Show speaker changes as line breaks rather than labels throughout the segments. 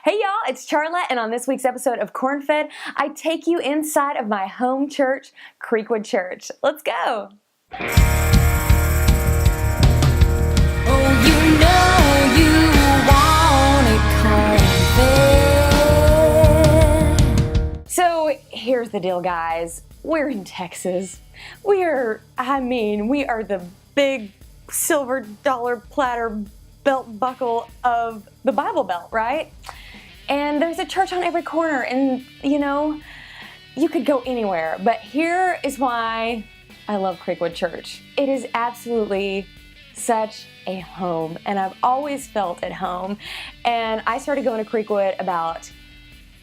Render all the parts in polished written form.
Hey y'all, it's Charla, and on this week's episode of Corn Fed, I take you inside of my home church, Creekwood Church. Let's go.
Oh, you know you want it corn fed.
So here's the deal, guys. We're in Texas. We are the big silver dollar platter belt buckle of the Bible Belt, right? And there's a church on every corner, and you could go anywhere. But here is why I love Creekwood Church. It is absolutely such a home, and I've always felt at home. And I started going to Creekwood about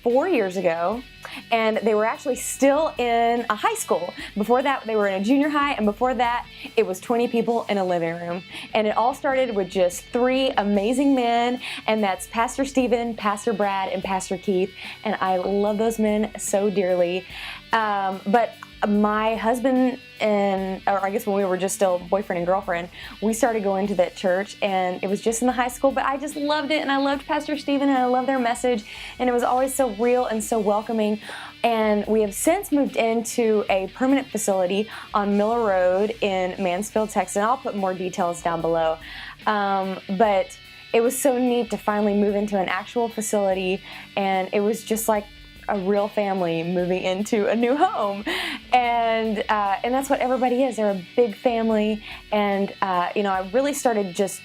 4 years ago, and they were actually still in a high school. Before that, they were in a junior high, and before that, it was 20 people in a living room. And it all started with just 3 amazing men, and that's Pastor Steven, Pastor Brad, and Pastor Keith. And I love those men so dearly. But my husband or I guess when we were just still boyfriend and girlfriend, we started going to that church, and it was just in the high school, but I just loved it, and I loved Pastor Steven, and I loved their message, and it was always so real and so welcoming. And we have since moved into a permanent facility on Miller Road in Mansfield, Texas, and I'll put more details down below. But it was so neat to finally move into an actual facility, and it was just like a real family moving into a new home, and that's what everybody is. They're a big family, and I really started just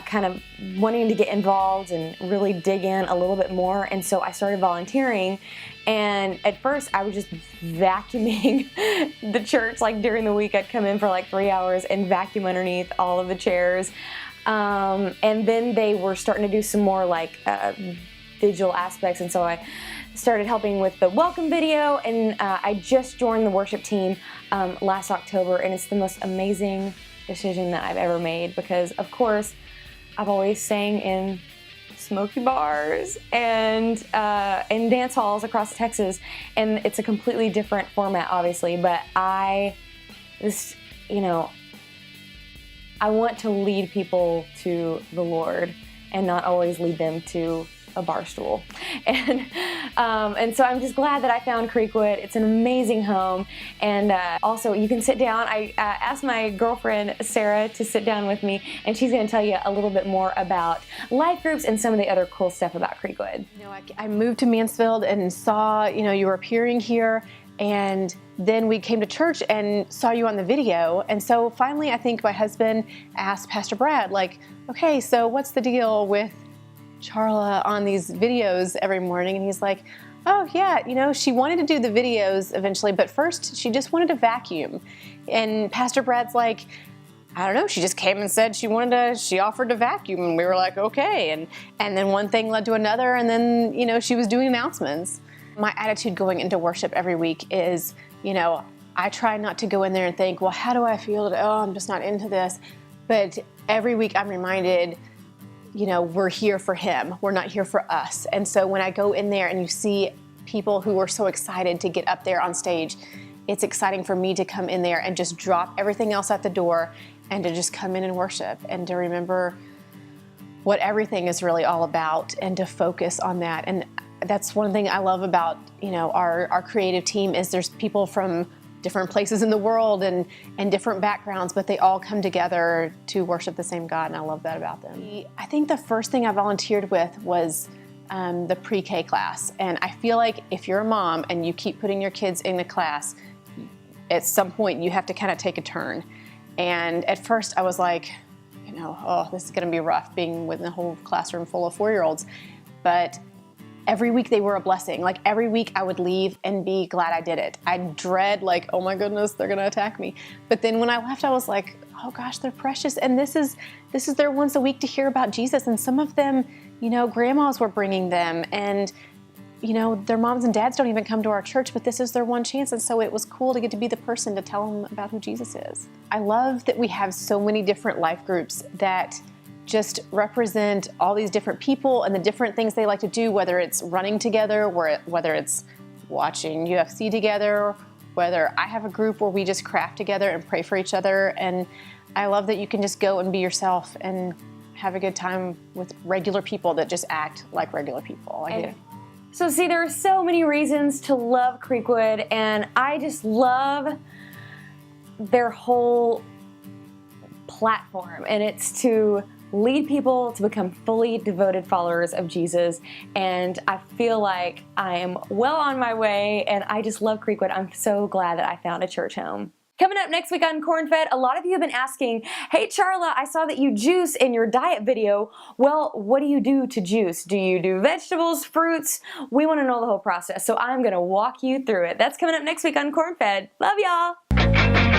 kind of wanting to get involved and really dig in a little bit more, and so I started volunteering. And at first, I was just vacuuming the church. Like during the week, I'd come in for like 3 hours and vacuum underneath all of the chairs, and then they were starting to do some more like digital aspects, and so I started helping with the welcome video, and I just joined the worship team last October, and it's the most amazing decision that I've ever made, because of course I've always sang in smoky bars and in dance halls across Texas, and it's a completely different format obviously, but I want to lead people to the Lord and not always lead them to a bar stool. And so I'm just glad that I found Creekwood. It's an amazing home, and also you can sit down. I asked my girlfriend Sarah to sit down with me, and she's going to tell you a little bit more about life groups and some of the other cool stuff about Creekwood.
I moved to Mansfield and saw you were appearing here, and then we came to church and saw you on the video. And so finally, I think my husband asked Pastor Brad, okay, so what's the deal with Charla on these videos every morning? And he's like, oh yeah, she wanted to do the videos eventually, but first she just wanted to vacuum. And Pastor Brad's like, I don't know, she just came and said she offered to vacuum, and we were like, okay. And then one thing led to another, and then she was doing announcements. My attitude going into worship every week is, I try not to go in there and think, well, how do I feel today? Oh, I'm just not into this. But every week I'm reminded, we're here for Him. We're not here for us. And so when I go in there and you see people who are so excited to get up there on stage, it's exciting for me to come in there and just drop everything else at the door and to just come in and worship and to remember what everything is really all about and to focus on that. And that's one thing I love about, our creative team is there's people from different places in the world and different backgrounds, but they all come together to worship the same God, and I love that about them. I think the first thing I volunteered with was the pre-K class, and I feel like if you're a mom and you keep putting your kids in the class, at some point you have to kind of take a turn. And at first I was like, oh, this is going to be rough being with a whole classroom full of 4-year-olds, but every week they were a blessing. Like every week I would leave and be glad I did it. I'd dread oh my goodness, they're gonna attack me. But then when I left, I was like, oh gosh, they're precious. And this is their once a week to hear about Jesus. And some of them, grandmas were bringing them, and their moms and dads don't even come to our church, but this is their one chance. And so it was cool to get to be the person to tell them about who Jesus is. I love that we have so many different life groups that just represent all these different people and the different things they like to do, whether it's running together, whether it's watching UFC together, whether I have a group where we just craft together and pray for each other. And I love that you can just go and be yourself and have a good time with regular people that just act like regular people.
So see, there are so many reasons to love Creekwood, and I just love their whole platform, and it's to lead people to become fully devoted followers of Jesus, and I feel like I am well on my way, and I just love Creekwood. I'm so glad that I found a church home. Coming up next week on Corn Fed, a lot of you have been asking, hey Charla, I saw that you juice in your diet video. Well, what do you do to juice? Do you do vegetables, fruits? We want to know the whole process, so I'm going to walk you through it. That's coming up next week on Corn Fed. Love y'all!